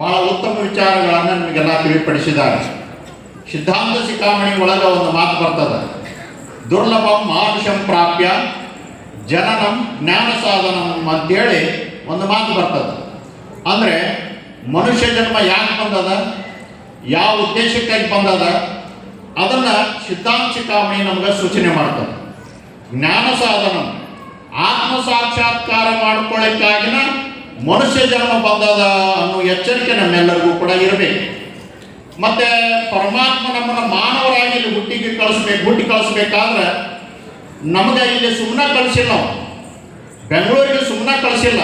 ಬಹಳ ಉತ್ತಮ ವಿಚಾರಗಳನ್ನು ನಿಮಗೆಲ್ಲ ತಿಳಿಪಡಿಸಿದ್ದಾರೆ. ಸಿದ್ಧಾಂತ ಶಿಖಾಮಣಿ ಒಳಗೆ ಒಂದು ಮಾತು ಬರ್ತದೆ, ದುರ್ಲಭಂ ಮಾನುಷಂ ಪ್ರಾಪ್ಯ ಜನನಂ ಜ್ಞಾನ ಸಾಧನಂ ಅಂತೇಳಿ ಒಂದು ಮಾತು ಬರ್ತದೆ. ಅಂದರೆ ಮನುಷ್ಯ ಜನ್ಮ ಯಾಕೆ ಬಂದದ, ಯಾವ ಉದ್ದೇಶಕ್ಕಾಗಿ ಬಂದದ, ಅದನ್ನು ಸಿದ್ಧಾಂತ ಶಿಖಾಮಣಿ ನಮಗೆ ಸೂಚನೆ ಮಾಡ್ತದೆ. ಜ್ಞಾನ ಸಾಧನ ಆತ್ಮ ಸಾಕ್ಷಾತ್ಕಾರ ಮಾಡ್ಕೊಳ್ಳಿಕ್ಕಾಗಿನ ಮನುಷ್ಯ ಜನ್ಮ ಬಂದದ ಅನ್ನೋ ಎಚ್ಚರಿಕೆ ನಮ್ಮೆಲ್ಲರಿಗೂ ಕೂಡ ಇರಬೇಕು. ಮತ್ತು ಪರಮಾತ್ಮ ನಮ್ಮನ್ನು ಮಾನವರಾಗಿ ಇಲ್ಲಿ ಹುಟ್ಟಿ ಕಳಿಸ್ಬೇಕಾದ್ರೆ ನಮಗೆ ಇಲ್ಲಿ ಸುಮ್ಮನೆ ಕಳಿಸಿಲ್ಲ, ಬೆಂಗಳೂರಿಗೆ ಸುಮ್ಮನೆ ಕಳಿಸಿಲ್ಲ.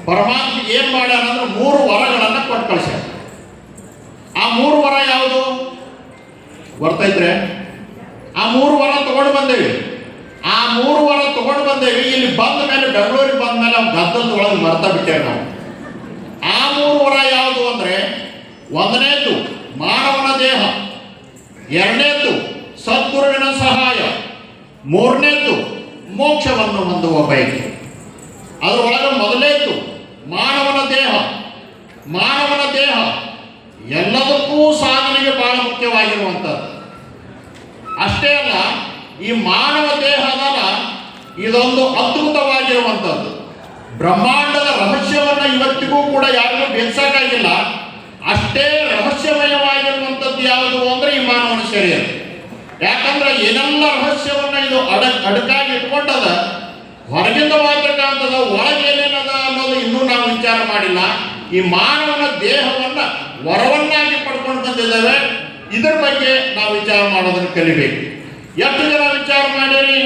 ಪರಮಾತ್ಮ ಏನು ಮಾಡ್ಯಾನ ಅಂದ್ರೆ 3 ವರಗಳನ್ನು ಕೊಟ್ಟು ಕಳಿಸ್ಯಾರ. ಆ 3 ವರ ಯಾವುದು ಬರ್ತೈತ್ರೆ? ಆ 3 ವರ ತಗೊಂಡು ಬಂದೇವಿ. ಆ 3 ವರ ತಗೊಂಡು ಬಂದೇವಿ. ಇಲ್ಲಿ ಬಂದ ಮೇಲೆ, ಬೆಂಗಳೂರಿಗೆ ಬಂದ ಮೇಲೆ ಅವ್ನು ಗದ್ದಲದೊಳಗೆ ಮರ್ತಾ ಬಿಟ್ಟೇವೆ ನಾವು. ಆ 3 ವರ ಯಾವುದು ಅಂದರೆ, 1ನೇದು ಮಾನವನ ದೇಹ, 2ನೇದು ಸದ್ಗುರುವಿನ ಸಹಾಯ, 3ನೇದು ಮೋಕ್ಷವನ್ನು ಹೊಂದುವ ಬಯಕೆ. ಅದರೊಳಗೆ ಮೊದಲೇದು ಮಾನವನ ದೇಹ. ಮಾನವನ ದೇಹ ಎಲ್ಲದಕ್ಕೂ ಸಾಧನೆಗೆ ಬಹಳ ಮುಖ್ಯವಾಗಿರುವಂಥದ್ದು. ಅಷ್ಟೇ ಅಲ್ಲ, ಈ ಮಾನವ ದೇಹ ಅದಲ್ಲ, ಇದೊಂದು ಅದ್ಭುತವಾಗಿರುವಂಥದ್ದು. ಬ್ರಹ್ಮಾಂಡದ ರಹಸ್ಯವನ್ನು ಇವತ್ತಿಗೂ ಕೂಡ ಯಾರಿಗೂ ಬೆಳೆಸೋಕ್ಕಾಗಿಲ್ಲ. ಅಷ್ಟೇ ರಹಸ್ಯಮಯವಾಗಿರುವಂಥದ್ದು ಯಾವುದು ಅಂದರೆ ಈ ಮಾನವನ ಶರೀರ. ಯಾಕಂದ್ರೆ ಏನೆಲ್ಲ ರಹಸ್ಯವನ್ನು ಇದು ಅಡಕಾಗಿ ಇಟ್ಕೊಂಡದ, ಹೊರಗಿಂದ ಮಾತ್ರ ಕಾಣ್ತದ, ಒಳಗೆ ಏನೇನದ ಅನ್ನೋದು ಇನ್ನೂ ನಾವು ವಿಚಾರ ಮಾಡಿಲ್ಲ. ಈ ಮಾನವನ ದೇಹವನ್ನು ವರವನ್ನಾಗಿ ಪಡ್ಕೊಂಡು ಬಂದಿದ್ದೇವೆ. ಇದರ ಬಗ್ಗೆ ನಾವು ವಿಚಾರ ಮಾಡೋದನ್ನು ಕಲಿಬೇಕು. ಎಷ್ಟು ಜನ ವಿಚಾರ ಮಾಡಿರಿ?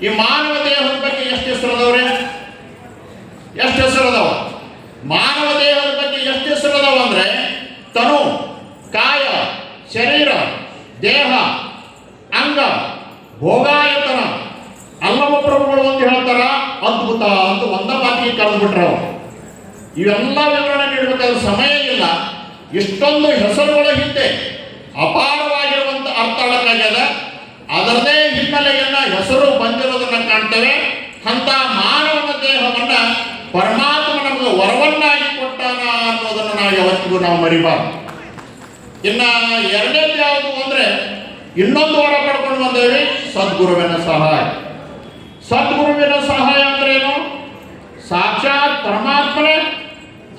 ಈ ಮಾನವ ದೇಹದ ಬಗ್ಗೆ ಎಷ್ಟು ಹೆಸರದವ್ರೆ? ಎಷ್ಟು ಹೆಸರದವ? ಮಾನವ ದೇಹದ ಬಗ್ಗೆ ಎಷ್ಟು ಹೆಸರದವ ಅಂದರೆ, ತನು, ಕಾಯ, ಶರೀರ, ದೇಹ, ಅಂಗ, ಭೋಗಾಯತನ. ಅಲ್ಲಮ ಪ್ರಭುಗಳು ಒಂದು ಹೇಳ್ತಾರ, ಅದ್ಭುತ ಅಂತ ಒಂದ ಮಾತಿಗೆ ಕರೆದ್ಬಿಟ್ರು. ಇವೆಲ್ಲ ವಿವರಣೆ ನೀಡಬೇಕಾದ್ರೆ ಸಮಯ ಇಲ್ಲ. ಇಷ್ಟೊಂದು ಹೆಸರುಗಳ ಹಿಂದೆ ಅಪಾರವಾಗಿರುವಂಥ ಅರ್ಥ ಅಡಕಾಗ್ಯದ. ಅದರದೇ ಹಿನ್ನೆಲೆಯನ್ನ ಹೆಸರು ಬಂದಿರೋದನ್ನ ಕಾಣ್ತೇವೆ. ಅಂತ ಮಾನವನ ದೇಹವನ್ನ ಪರಮಾತ್ಮ ನಮಗೆ ವರವನ್ನಾಗಿ ಕೊಟ್ಟಾನ ಅನ್ನೋದನ್ನು ನಾವು ಯಾವತ್ತಿಗೂ ನಾವು ಮರಿಬಾರ್ದು. ಇನ್ನ 2ನೇದು ಯಾವುದು ಅಂದರೆ, ಇನ್ನೊಂದು ವರ ಪಡ್ಕೊಂಡು ಬಂದೇವಿ, ಸದ್ಗುರುವಿನ ಸಹಾಯ. ಸದ್ಗುರುವಿನ ಸಹಾಯ ಅಂದ್ರೆ ಏನು? ಸಾಕ್ಷಾತ್ ಪರಮಾತ್ಮನೇ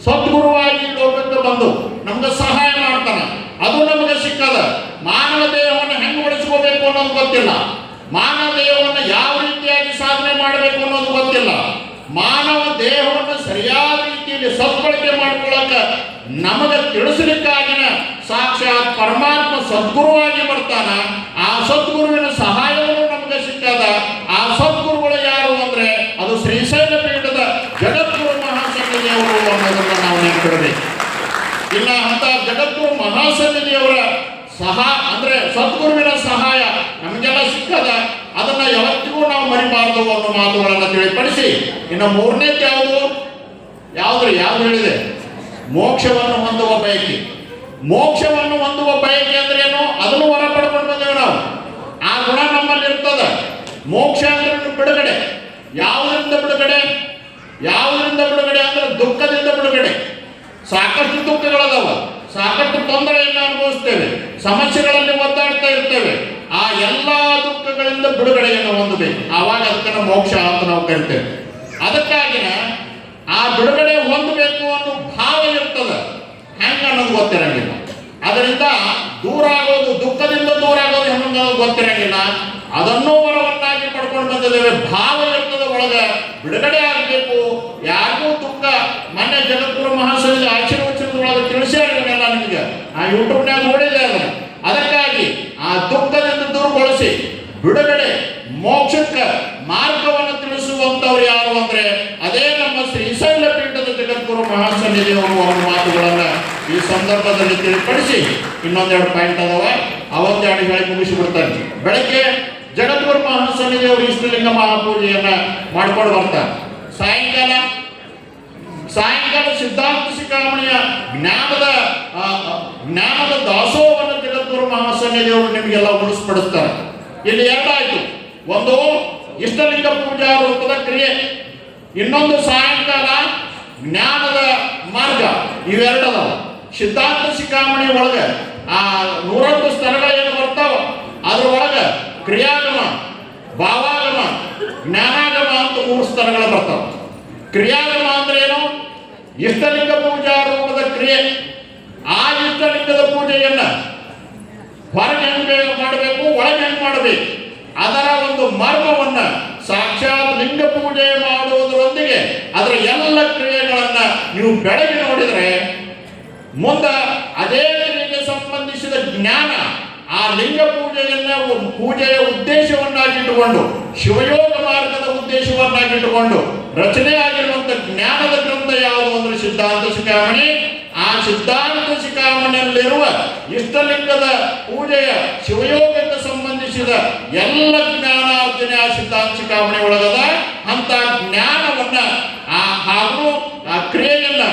ಸದ್ಗುರುವಾಗಿ ಲೋಕಕ್ಕೆ ಬಂದು ನಮ್ಗೆ ಸಹಾಯ ಮಾಡ್ತಾನೆ. ಅದು ನಮಗೆ ಸಿಕ್ಕದ. ಮಾನವ ದೇಹವನ್ನು ಹೆಂಗೆ ಬಳಸ್ಕೋಬೇಕು ಅನ್ನೋದು ಗೊತ್ತಿಲ್ಲ. ಮಾನವ ದೇಹವನ್ನು ಯಾವ ರೀತಿಯಾಗಿ ಸಾಧನೆ ಮಾಡಬೇಕು ಅನ್ನೋದು ಗೊತ್ತಿಲ್ಲ. ಮಾನವ ದೇಹವನ್ನು ಸರಿಯಾದ ರೀತಿಯಲ್ಲಿ ಸದ್ಬಳಕೆ ಮಾಡ್ಕೊಳ್ಳಕ ನಮಗೆ ತಿಳಿಸಲಿಕ್ಕಾಗಿನ ಸಾಕ್ಷಾತ್ ಪರಮಾತ್ಮ ಸದ್ಗುರುವಾಗಿ ಬರ್ತಾನ. ಆ ಸದ್ಗುರುವಿನ ಸಹಾಯವನ್ನು ನಮಗೆ ಸಿಕ್ಕದ. ಆ ಸದ್ಗುರುಗಳು ಯಾರು ಅಂದ್ರೆ, ಅದು ಶ್ರೀಶೈಲ ಪೀಠದ ಜಗದ್ಗುರು ಮಹಾಸನ್ನಿಧಿಯವರು ಅನ್ನೋದನ್ನು ನಾವು ನೆನಪಿಡಬೇಕು. ಇನ್ನು ಅಂತ ಜಗದ್ಗುರು ಮಹಾಸನ್ನಿಧಿಯವರ ಅಂದ್ರೆ ಸದ್ಗುರುವಿನ ಸಹಾಯ ನಮಗೆಲ್ಲ ಸಿಕ್ಕದ. ಅದನ್ನ ಯಾವತ್ತಿಗೂ ನಾವು ಮರಿಬಾರದು ಅನ್ನೋ ಮಾತುಗಳನ್ನು ತಿಳಿಪಡಿಸಿ, ಇನ್ನು 3ನೇದು ಯಾವುದು ಹೇಳಿದೆ? ಮೋಕ್ಷವನ್ನು ಹೊಂದುವ ಬಯಕೆ. ಮೋಕ್ಷವನ್ನು ಹೊಂದುವ ಬಯಕೆ ಅಂದ್ರೆ ಏನು? ಅದನ್ನು ಹೊರ ಪಡ್ಕೊಂಡು ಬಂದೇವೆ ನಾವು. ಆ ಗುಣ ನಮ್ಮಲ್ಲಿ ಇರ್ತದ. ಮೋಕ್ಷ ಅಂದ್ರೆ ಬಿಡುಗಡೆ. ಯಾವುದರಿಂದ ಬಿಡುಗಡೆ? ಯಾವುದರಿಂದ ಬಿಡುಗಡೆ ಅಂದ್ರೆ ದುಃಖದಿಂದ ಬಿಡುಗಡೆ. ಸಾಕಷ್ಟು ದುಃಖಗಳದಾವ, ಸಾಕಷ್ಟು ತೊಂದರೆಯನ್ನು ಅನುಭವಿಸ್ತೇವೆ, ಸಮಸ್ಯೆಗಳಲ್ಲಿ ಒದ್ದಾಡ್ತಾ ಇರ್ತೇವೆ. ಆ ಎಲ್ಲ ದುಃಖಗಳಿಂದ ಬಿಡುಗಡೆಯನ್ನು ಹೊಂದಬೇಕು. ಆವಾಗ ಅದಕ್ಕೆ ಮೋಕ್ಷ ಅಂತ ನಾವು ಕರಿತೇವೆ. ಅದಕ್ಕಾಗಿನ ಆ ಬಿಡುಗಡೆ ಹೊಂದಬೇಕು ಅನ್ನೋ ಭಾವ ಇರ್ತದೆ. ಹೆಂಗ ಅನ್ನೋದು ಗೊತ್ತಿರಂಗಿಲ್ಲ. ಅದರಿಂದ ದೂರ ಆಗೋದು, ದುಃಖದಿಂದ ದೂರ ಆಗೋದು ಹೆಂಗ ಗೊತ್ತಿರಂಗಿಲ್ಲ. ಅದನ್ನೂ ವರವನ್ನಾಗಿ ಪಡ್ಕೊಂಡು ಬಂದಿದ್ದೇವೆ. ಭಾವ ಇರ್ತದೆ ಒಳಗೆ, ಬಿಡುಗಡೆ ಆಗಬೇಕು. ಯಾರಿಗೂ ದುಃಖ, ಮೊನ್ನೆ ಜಗದ್ಗುರು ಮಹಾಸನ್ನಿಧಿ ಆಶೀರ್ವಚನದೊಳಗೆ ತಿಳಿಸ್ಯಾರಲ್ಲ ನಿಮಗೆ, ಆ ಯೂಟ್ಯೂಬ್ನಾಗ ನೋಡಿದೆ ಅದನ್ನು. ಅದಕ್ಕಾಗಿ ಆ ದುಃಖದಿಂದ ದೂರಗೊಳಿಸಿ ಬಿಡುಗಡೆ ಮೋಕ್ಷಕ್ಕೆ ಮಾರ್ಗವನ್ನು ತಿಳಿಸುವಂಥವ್ರು ಯಾರು ಅಂದ್ರೆ, ಅದೇ ನಮ್ಮ ಶ್ರೀಶೈಲ ಪೀಠದ ಜಗದ್ಗುರು ಮಹಾಸನ್ನಿಧಿಯವರು. ಅವರ ಮಾತುಗಳನ್ನು ಈ ಸಂದರ್ಭದಲ್ಲಿ ತಿಳಿಪಡಿಸಿ, ಇನ್ನೊಂದೆರಡು ಪಾಯಿಂಟ್ ಅದಾವ, ಅವತ್ತೆರಡು ಹೇಳಿ ಮುಗಿಸಿಬಿಡ್ತಾರೆ. ಬೆಳಗ್ಗೆ ಜಗದ್ಗುರು ಮಹಾಸನ್ನಿಧಿಯವರು ಇಷ್ಟಲಿಂಗ ಮಹಾಪೂಜೆಯನ್ನ ಮಾಡ್ಕೊಂಡು ಬರ್ತಾರೆ. ಸಾಯಂಕಾಲ ಸಿದ್ಧಾಂತ ಶಿಖಾಮಣಿಯ ಜ್ಞಾನದ ದಾಸೋಹವನ್ನು ಜಗದ್ಗುರು ಮಹಾಸನ್ನಿಧಿಯವರು ನಿಮಗೆಲ್ಲ ಉಳಿಸ್ಪಡಿಸ್ತಾರೆ. ಇಲ್ಲಿ 2 ಆಯ್ತು. ಒಂದು ಇಷ್ಟಲಿಂಗ ಪೂಜಾ ರೂಪದ ಕ್ರಿಯೆ, ಇನ್ನೊಂದು ಸಾಯಂಕಾಲ ಜ್ಞಾನದ ಮಾರ್ಗ. ಇವೆರಡದವ. ಸಿದ್ಧಾಂತ ಶಿಖಾಮಣಿ ಒಳಗೆ ಆ 108 ಸ್ತರಗಳು ಏನು ಬರ್ತಾವ ಅದ್ರ ಒಳಗೆ ಕ್ರಿಯಾಗಮ, ಭಾವಾಗಮ, ಜ್ಞಾನಾಗಮ ಅಂತ 3 ಸ್ತರಗಳು ಬರ್ತಾವ. ಕ್ರಿಯಾಗಮ ಅಂದ್ರೆ ಏನು? ಇಷ್ಟಲಿಂಗ ಪೂಜಾ ರೂಪದ ಕ್ರಿಯೆ. ಆ ಇಷ್ಟಲಿಂಗದ ಪೂಜೆಯನ್ನ ಹೊರಗೆ ಹೆಂಗೆ ಮಾಡಬೇಕು, ಒಳಗೆ ಹೆಂಗೆ ಮಾಡಬೇಕು, ಅದರ ಒಂದು ಮರ್ಮವನ್ನ ಸಾಕ್ಷಾತ್ ಲಿಂಗ ಪೂಜೆ ಮಾಡುವುದರೊಂದಿಗೆ ಅದರ ಎಲ್ಲ ಕ್ರಿಯೆಗಳನ್ನ ನೀವು ಬೆಳಗ್ಗೆ ನೋಡಿದರೆ ಮುಂದೆ ಅದೇ ಕ್ರಿಯೆಗೆ ಸಂಬಂಧಿಸಿದ ಜ್ಞಾನ ಆ ಲಿಂಗ ಪೂಜೆಯ ಉದ್ದೇಶವನ್ನಾಗಿಟ್ಟುಕೊಂಡು, ಶಿವಯೋಗ ಮಾರ್ಗದ ಉದ್ದೇಶವನ್ನಾಗಿಟ್ಟುಕೊಂಡು ರಚನೆ ಆಗಿರುವಂತಹ ಜ್ಞಾನದ ಗ್ರಂಥ ಯಾವುದು ಅಂದ್ರೆ ಸಿದ್ಧಾಂತ ಶಿಖಾಮಣಿ. ಆ ಸಿದ್ಧಾಂತ ಶಿಖಾಮಣಿಯಲ್ಲಿರುವ ಇಷ್ಟಲಿಂಗದ ಪೂಜೆಯ ಶಿವಯೋಗಕ್ಕೆ ಸಂಬಂಧಿಸಿದ ಎಲ್ಲ ಜ್ಞಾನಾರ್ಜನೆ ಆ ಸಿದ್ಧಾಂತ ಶಿಖಾಮಣಿ ಒಳಗದ. ಅಂತ ಜ್ಞಾನವನ್ನ ಹಾಗೂ ಆ ಕ್ರಿಯೆಯನ್ನ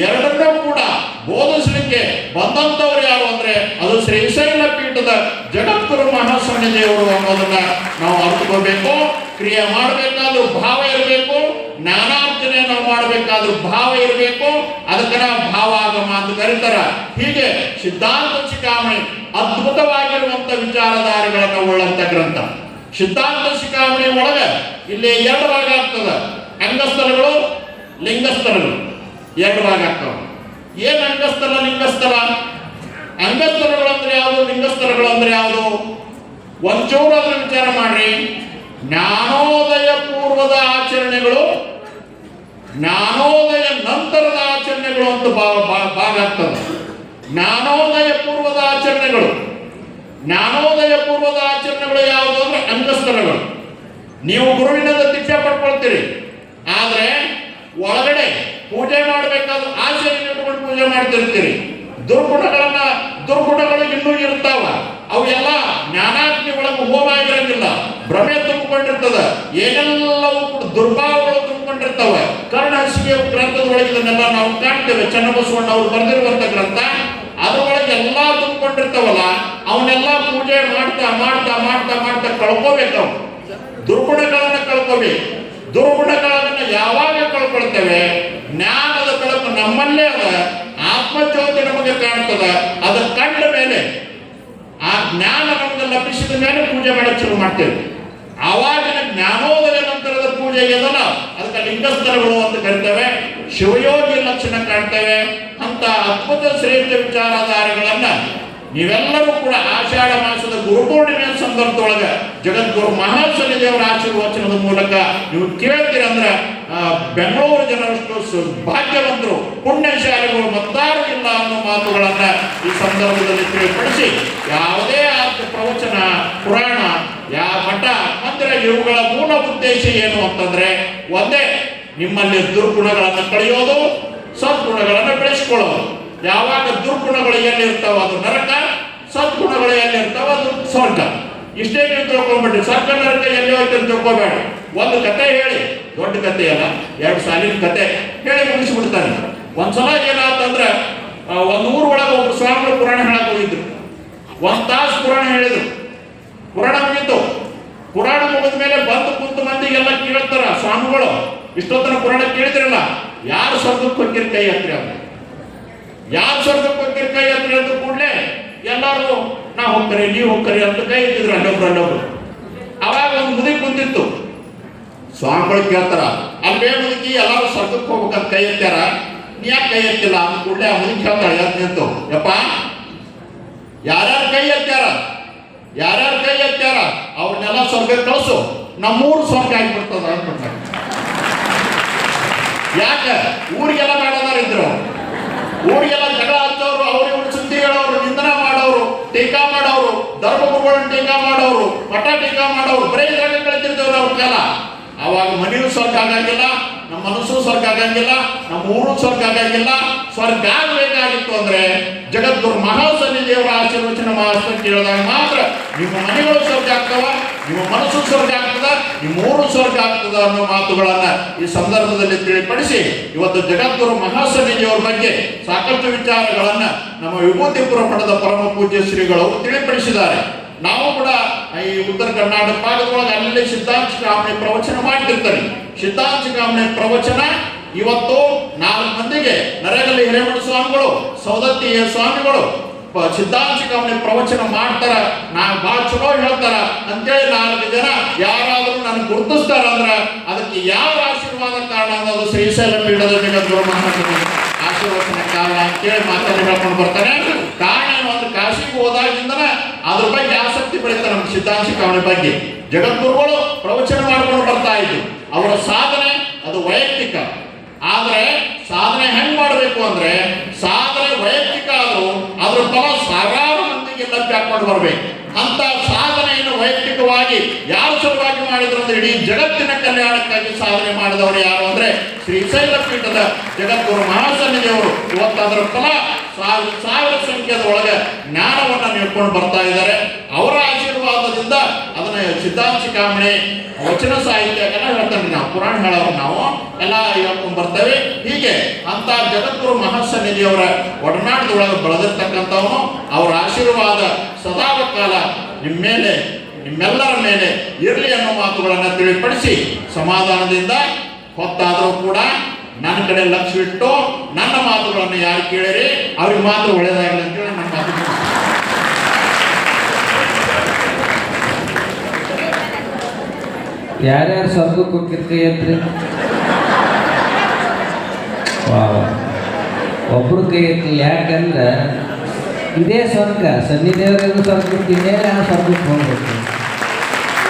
ಎರಡನ್ನೂ ಕೂಡ ಬೋಧಿಸಲಿಕ್ಕೆ ಬಂದಂತವ್ರು ಯಾರು ಅಂದ್ರೆ ಅದು ಶ್ರೀಶೈಲ ಪೀಠದ ಜಗದ್ಗುರು ಮಹಾಸ್ವಾಮಿ ದೇವರು ಅನ್ನೋದನ್ನ ನಾವು ಅರ್ಥಕೋಬೇಕು. ಕ್ರಿಯೆ ಮಾಡಬೇಕಾದ್ರೂ ಭಾವ ಇರಬೇಕು, ಜ್ಞಾನಾರ್ಜನೆ ನಾವು ಮಾಡಬೇಕಾದ್ರೂ ಭಾವ ಇರಬೇಕು. ಅದಕ್ಕೆ ನಾವು ಭಾವಾಗಮ ಅಂತ ಕರೀತಾರ. ಹೀಗೆ ಸಿದ್ಧಾಂತ ಶಿಖಾಮಣಿ ಅದ್ಭುತವಾಗಿರುವಂತ ವಿಚಾರಧಾರೆಗಳನ್ನು ಉಳ್ಳಂತ ಗ್ರಂಥ. ಸಿದ್ಧಾಂತ ಶಿಖಾಮಣಿ ಒಳಗೆ ಇಲ್ಲಿ 2 ಭಾಗ ಆಗ್ತದೆ. ಅಂಗಸ್ಥಲಗಳು, ಲಿಂಗಸ್ಥಲಗಳು 2 ಭಾಗ ಆಗ್ತವೆ. ಏನು ಅಂಗಸ್ಥಲ, ಲಿಂಗಸ್ಥಲ? ಅಂಗಸ್ಥಲಗಳು ಅಂದ್ರೆ ಯಾವುದು, ಲಿಂಗಸ್ಥಲಗಳು ಅಂದ್ರೆ ಯಾವುದು? ಒಂಚೂರು ಅದರ ವಿಚಾರ ಮಾಡ್ರಿ. ಜ್ಞಾನೋದಯ ಪೂರ್ವದ ಆಚರಣೆಗಳು, ಜ್ಞಾನೋದಯ ನಂತರದ ಆಚರಣೆಗಳು ಅಂತ ಭಾಗ ಆಗ್ತದೆ. ಜ್ಞಾನೋದಯ ಪೂರ್ವದ ಆಚರಣೆಗಳು, ಜ್ಞಾನೋದಯ ಪೂರ್ವದ ಆಚರಣೆಗಳು ಯಾವುದು ಅಂದ್ರೆ ಅಂಗಸ್ಥಲಗಳು. ನೀವು ಗುರುವಿನಿಂದ ದೀಕ್ಷೆ ಪಡ್ಕೊಳ್ತೀರಿ, ಆದ್ರೆ ಒಳಗಡೆ ಪೂಜೆ ಮಾಡಬೇಕಾದ್ರೆ ಆಸೆ ಇಟ್ಕೊಂಡು ಪೂಜೆ ಮಾಡ್ತಿರ್ತೀರಿ. ದುರ್ಗುಣಗಳು ಇನ್ನೂ ಇರ್ತಾವ. ಅವು ಎಲ್ಲ ಜ್ಞಾನಾಗ್ನಿ ಒಳಗೆ ಹೋಮ ಆಗಿರಂಗಿಲ್ಲ, ಭ್ರಮೆ ತುಂಬಿಕೊಂಡಿರ್ತದ. ಏನೆಲ್ಲವೂ ಕೂಡ ದುರ್ಭಾವಗಳು ತುಂಬಿಕೊಂಡಿರ್ತಾವೆ. ಕರ್ಣಹಸಿಗೆ ಗ್ರಂಥದೊಳಗೆ ಇದನ್ನೆಲ್ಲ ನಾವು ಕಾಣ್ತೇವೆ. ಚನ್ನಬಸವಣ್ಣ ಅವರು ಬರೆದಿರುವಂತ ಗ್ರಂಥ, ಅದ್ರೊಳಗೆ ಎಲ್ಲಾ ತುಂಬಿಕೊಂಡಿರ್ತಾವಲ್ಲ, ಅವನ್ನೆಲ್ಲ ಪೂಜೆ ಮಾಡ್ತಾ ಮಾಡ್ತಾ ಮಾಡ್ತಾ ಮಾಡ್ತಾ ಕಳ್ಕೋಬೇಕು. ದುರ್ಗುಣಗಳನ್ನ ಕಳ್ಕೋಬೇಕು. ದುರ್ಗುಣಗಳನ್ನ ಯಾವಾಗ ಕಳ್ಕೊಳ್ತೇವೆ? ಜ್ಞಾನದ ಬೆಳಕು ನಮ್ಮಲ್ಲೇ ಅದ, ಆತ್ಮಜ್ಯೋತಿ ನಮಗೆ ಕಾಣ್ತದ. ಅದು ಕಂಡ ಮೇಲೆ, ಆ ಜ್ಞಾನ ನಮಗೆ ಲಭಿಸಿದ ಮೇಲೆ ಪೂಜೆ ಮಾಡಕ್ಕೆ ಶುರು ಮಾಡ್ತೇವೆ. ಆವಾಗಿನ ಜ್ಞಾನೋದಯ ನಂತರದ ಪೂಜೆ ಇದಲ್ಲ, ಅದಕ್ಕೆ ಲಿಂಗಸ್ಥಲಗಳು ಅಂತ ಕರಿತೇವೆ. ಶಿವಯೋಗಿ ಲಕ್ಷಣ ಕಾಣ್ತೇವೆ. ಅಂತ ಅದ್ಭುತ ಶ್ರೇಷ್ಠ ವಿಚಾರಧಾರೆಗಳನ್ನ ನೀವೆಲ್ಲರೂ ಕೂಡ ಆಷಾಢ ಮಾಸದ ಗುರುಪೂರ್ಣಿಮೆಯ ಸಂದರ್ಭದೊಳಗೆ ಜಗದ್ಗುರು ಮಹಾಸ್ವಾಮಿ ದೇವರ ಆಶೀರ್ವಚನದ ಮೂಲಕ ನೀವು ಕೇಳ್ತೀರಂದ್ರೆ ಬೆಂಗಳೂರು ಜನರಷ್ಟು ಭಾಗ್ಯವಂತರು, ಪುಣ್ಯಶಾಲಿಗಳು ಮತ್ತಾರು ಇಲ್ಲ ಅನ್ನೋ ಮಾತುಗಳನ್ನ ಈ ಸಂದರ್ಭದಲ್ಲಿ ತಿಳಿಪಡಿಸಿ, ಯಾವುದೇ ಪ್ರವಚನ, ಪುರಾಣ, ಮಠ, ಮಂದಿರ ಇವುಗಳ ಮೂಲ ಉದ್ದೇಶ ಏನು ಅಂತಂದ್ರೆ ಒಂದೇ, ನಿಮ್ಮಲ್ಲಿ ದುರ್ಗುಣಗಳನ್ನು ಕಳೆಯೋದು, ಸದ್ಗುಣಗಳನ್ನು ಬೆಳೆಸಿಕೊಳ್ಳೋದು. ಯಾವಾಗ ದುರ್ಗುಣಗಳು ಎಲ್ಲಿರ್ತಾವ ಅದು ನರಕ, ಸದ್ಗುಣಗಳು ಎಲ್ಲಿರ್ತಾವ ಅದು ಸ್ವರ್ಗ. ಇಷ್ಟೇ ನೀವು ತಿಳ್ಕೊಂಡ್ಬಿಟ್ರಿ. ಸ್ವರ್ಗ ನರಕ ಎಲ್ಲಿ ಹೋಯ್ತು ಅಂತ ತಿಳ್ಕೊಬೇಡ. ಒಂದು ಕತೆ ಹೇಳಿ, ದೊಡ್ಡ ಕತೆ ಅಲ್ಲ, 2 ಸಾಲಿನ ಕತೆ ಹೇಳಿ ಮುಗಿಸ್ಬಿಡ್ತಾನೆ. ಒಂದ್ಸಲ ಏನಾಯ್ತಂದ್ರೆ ಒಂದು ಊರೊಳಗೆ ಒಬ್ರು ಸ್ವಾಮಿಗಳು ಪುರಾಣ ಹೇಳಕ್ ಹೋಗಿದ್ರು. 1 ತಾಸು ಪುರಾಣ ಹೇಳಿದ್ರು. ಪುರಾಣ ಮುಗಿತು. ಪುರಾಣ ಮುಗಿದ ಮೇಲೆ ಬಂದು ಕುಂತು ಮಂದಿಗೆಲ್ಲ ಕೇಳ್ತಾರ ಸ್ವಾಮಿಗಳು, ಇಷ್ಟೊತ್ತನ ಪುರಾಣ ಕೇಳಿದ್ರಲ್ಲ, ಯಾರು ಸ್ವರ್ಗಕ್ಕೆ ಹೋಗಿರ್ ಕೈ ಹತ್ರಿ ಅಂತ. ಯಾರು ಸ್ವರ್ಗಕ್ಕೆ ಹೋಗಿರ್ ಕೈ ಹತ್ರಿ ಅಂದ ಕೂಡಲೇ ಎಲ್ಲರೂ ನಾ ಹೋಗ್ತಾರೆ, ನೀವು ಹೋಗ್ತಾರೆ ಅಂತ ಕೈ ಇದ್ದಿದ್ರು ಅಲ್ಲೊಬ್ರು. ಅವಾಗ ಒಂದು ಮುದಿ ಕುಂತಿತ್ತು. ಸ್ವಾಮಿಗಳು ಕೇಳ್ತಾರ, ಅಲ್ಲೇ ಮುದುಕಿ ಎಲ್ಲರೂ ಸ್ವರ್ಗಕ್ಕೆ ಹೋಗ್ಬೇಕಂತ ಕೈ ಎತ್ತಾರ, ನೀ ಯಾಕೆ ಕೈ ಎತ್ತಿಲ್ಲ ಅಂದ ಕೂಡಲೇ ಆ ಮುದುಕಿ ಕೇಳ್ತಾಳೆ ಎದ್ದು ನಿಂತು, ಯಪ್ಪ ಯಾರ್ಯಾರು ಕೈ ಎತ್ತಾರ, ಯಾರ್ಯಾರು ಕೈ ಎತ್ತಾರ ಅವ್ರನ್ನೆಲ್ಲ ಸ್ವರ್ಗಕ್ಕೆ ಕಳಿಸು, ನಮ್ಮೂರು ಸ್ವರ್ಗ ಆಗಿಬಿಡ್ತದ ಅಂದ್ಬಿಟ್ಟಾರೆ. ಯಾಕೆ? ಊರಿಗೆಲ್ಲ ಮಾಡೋದಾರ ಇದ್ರು, ಊರಿಗೆಲ್ಲ ಜಗಳ ಹಚ್ಚೋರು, ಅವ್ರಿವ್ರು ಸುದ್ದಿ ಹೇಳೋರು, ನಿಂದನ ಮಾಡೋರು, ಟೀಕಾ ಮಾಡೋರು, ಧರ್ಮಗುರುಗಳನ್ನ ಟೀಕಾ ಮಾಡೋರು, ಮಠ ಟೀಕಾ ಮಾಡೋರು, ಬರೀ ಜಾಗ ಕಳಿತಿರ್ತೇವ್ರು ಅವ್ರ ಕಾಲ. ಅವಾಗ ಮನೆಯೂ ಸ್ವರ್ಗ ಆಗಂಗಿಲ್ಲ, ನಮ್ಮ ಮನಸ್ಸು ಸ್ವರ್ಗ ಆಗಂಗಿಲ್ಲ, ನಮ್ಮ ಊರು ಸ್ವರ್ಗ ಆಗಂಗಿಲ್ಲ. ಸ್ವರ್ಗ ಆಗಬೇಕಾಗಿತ್ತು ಅಂದ್ರೆ ಜಗದ್ಗುರು ಮಹಾಸ್ವಾಮಿ ದೇವರ ಆಶೀರ್ವಚನ ಮಾತ್ರ ಕೇಳಿದಾಗ ಮಾತ್ರ ನಿಮ್ಮ ಮನೆಗಳು ಸ್ವರ್ಗ ಆಗ್ತವ, ನಿಮ್ಮ ಮನಸ್ಸು ಸ್ವರ್ಗ ಆಗ್ತದ, ನಿಮ್ಮ ಊರು ಸ್ವರ್ಗ ಆಗ್ತದ ಅನ್ನೋ ಮಾತುಗಳನ್ನ ಈ ಸಂದರ್ಭದಲ್ಲಿ ತಿಳಿಪಡಿಸಿ, ಇವತ್ತು ಜಗದ್ಗುರು ಮಹಾಸ್ವಾಮಿ ದೇವರ ಬಗ್ಗೆ ಸಾಕಷ್ಟು ವಿಚಾರಗಳನ್ನ ನಮ್ಮ ವಿಭೂತಿಪುರ ಮಠದ ಪರಮ ಪೂಜ್ಯ ಶ್ರೀಗಳು ತಿಳಿಪಡಿಸಿದ್ದಾರೆ. ನಾವು ಕೂಡ ಈ ಉತ್ತರ ಕರ್ನಾಟಕ ಭಾಗದೊಳಗೆ ಅಲ್ಲಿ ಸಿದ್ಧಾಂತ ಶಿಖಾಮಣಿ ಪ್ರವಚನ ಮಾಡ್ತಿರ್ತಾರೆ. ಸಿದ್ಧಾಂತ ಶಿಖಾಮಣಿ ಪ್ರವಚನ ಇವತ್ತು 4 ಮಂದಿಗೆ ನರೇಗಲ್ಲಿ ಹಿರೇಮಠ ಸ್ವಾಮಿಗಳು, ಸೌದತ್ತಿ ಸ್ವಾಮಿಗಳು, ಸಿದ್ಧಾಂತ ಶಿಖಾಮಣಿ ಪ್ರವಚನ ಮಾಡ್ತಾರ, ನಾ ಭಾಳ ಚಲೋ ಹೇಳ್ತಾರ ಅಂತೇಳಿ 4 ಜನ ಯಾರಾದರೂ ನನಗೆ ಗುರುತಿಸ್ತಾರ ಅಂದ್ರೆ ಅದಕ್ಕೆ ಯಾವ ಆಶೀರ್ವಾದ ಕಾರಣ ಅನ್ನೋದು ಶ್ರೀಶೈಲ ಪೀಠದ ಜಗದ್ಗುರು ಮಹಾರಾಜರ ಆಶೀರ್ವಚನ ಕಾರಣ ಅಂತೇಳಿ ಮಾತನ್ನು ಹೇಳ್ಕೊಂಡು ಬರ್ತಾನೆ. ಕಾರಣ ಏನು ಅಂದ್ರೆ ಕಾಶಿಗೆ ಹೋದಾಗಿಂದನ ಅದ್ರ ಬಗ್ಗೆ ಆಸಕ್ತಿ ಬೆಳೀತಾರೆ. ನಮ್ಮ ಸಿದ್ಧಾಂತ ಶಿಖಾಮಣಿ ಬಗ್ಗೆ ಜಗದ್ಗುರುಗಳು ಪ್ರವಚನ ಮಾಡ್ಕೊಂಡು ಬರ್ತಾ ಇದ್ರು. ಅವರ ಸಾಧನೆ ಅದು ವೈಯಕ್ತಿಕ, ಆದರೆ ಸಾಧನೆ ಹೆಂಗ್ ಮಾಡಬೇಕು ಅಂದ್ರೆ ಸಾಧನೆ ವೈಯಕ್ತಿಕ ಆದ್ರೂ ಅದ್ರ ಫಲ ಸಾವಿರಾರು ಮಂದಿಗೆ ಲಭ್ಯ ಹಾಕೊಂಡು ಬರ್ಬೇಕು. ಅಂತ ಸಾಧನೆಯನ್ನು ವೈಯಕ್ತಿಕವಾಗಿ ಯಾರು ಸಲುವಾಗಿ ಮಾಡಿದ್ರು ಅಂದ್ರೆ ಇಡೀ ಜಗತ್ತಿನ ಕಲ್ಯಾಣಕ್ಕಾಗಿ ಸಾಧನೆ ಮಾಡಿದವರು ಯಾರು ಅಂದ್ರೆ ಶ್ರೀಶೈಲ ಪೀಠದ ಜಗದ್ಗುರು ಮಹಾಸನ್ನಿಧಿಯವರು. ಇವತ್ತು ಅದರ ಫಲ ಸಾವಿರ ಸಂಖ್ಯೆಯ ಒಳಗೆ ಜ್ಞಾನವನ್ನ ನೀಡ್ಕೊಂಡು ಬರ್ತಾ ಇದ್ದಾರೆ. ಅವರ ಆಶೀರ್ವಾದದಿಂದ ಅದನ್ನ ಸಿದ್ಧಾಂತ ಶಿಖಾಮಣಿ ವಚನ ಸಾಹಿತ್ಯ ಎಲ್ಲ ಹೇಳ್ತಾನೆ, ನಾವು ಪುರಾಣ ಹೇಳೋರು ನಾವು ಎಲ್ಲ ಹೇಳ್ಕೊಂಡು ಬರ್ತೇವೆ. ಹೀಗೆ ಅಂತ ಜಗದ್ಗುರು ಮಹಾಸನ್ನಿಧಿಯವರ ಒಡನಾಟದೊಳಗೆ ಬೆಳೆದಿರ್ತಕ್ಕಂಥವನು. ಅವರ ಆಶೀರ್ವಾದ ಸದಾವ ಕಾಲ ನಿಮ್ಮ ಮೇಲೆ, ನಿಮ್ಮೆಲ್ಲರ ಮೇಲೆ ಇರಲಿ ಅನ್ನೋ ಮಾತುಗಳನ್ನು ತಿಳಿಪಡಿಸಿ ಸಮಾಧಾನದಿಂದ ಹೊತ್ತಾದರೂ ಕೂಡ ನನ್ನ ಕಡೆ ಲಕ್ಷ್ಯ ಇಟ್ಟು ನನ್ನ ಮಾತುಗಳನ್ನು ಯಾರು ಕೇಳಿರಿ ಅವ್ರಿಗೆ ಮಾತ್ರ ಒಳ್ಳೆಯದಾಗಲಿ ಅಂತೇಳಿ ನನ್ನ ಮಾತು. ಯಾರ್ಯಾರು ಸ್ವರ್ಗಕ್ಕೆ ಹೋಗಿರ್ತೀವಿ ಅಂತ್ರಿ? ಒಬ್ರು ಕೈ ಎತ್ತಿಲ್ಲ. ಯಾಕಂದ್ರೆ ಇದೇ ಸ್ವರ್ಗ, ಸನ್ನಿದೇವರಿಗೂ ಸ್ವರ್ಗಕ್ಕೆ ಇದೆ, ಆ ಸ್ವರ್ಗಕ್ಕೆ ಹೋಗ್ಬೇಕು.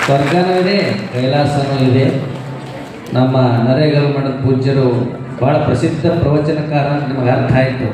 ಸ್ವರ್ಗನೂ ಇದೆ, ಕೈಲಾಸನೂ ಇದೆ. ನಮ್ಮ ನರೇಗಲ್ ಮಠದ ಪೂಜ್ಯರು ಭಾಳ ಪ್ರಸಿದ್ಧ ಪ್ರವಚನಕಾರ, ನಿಮಗೆ ಅರ್ಥ ಆಯಿತು.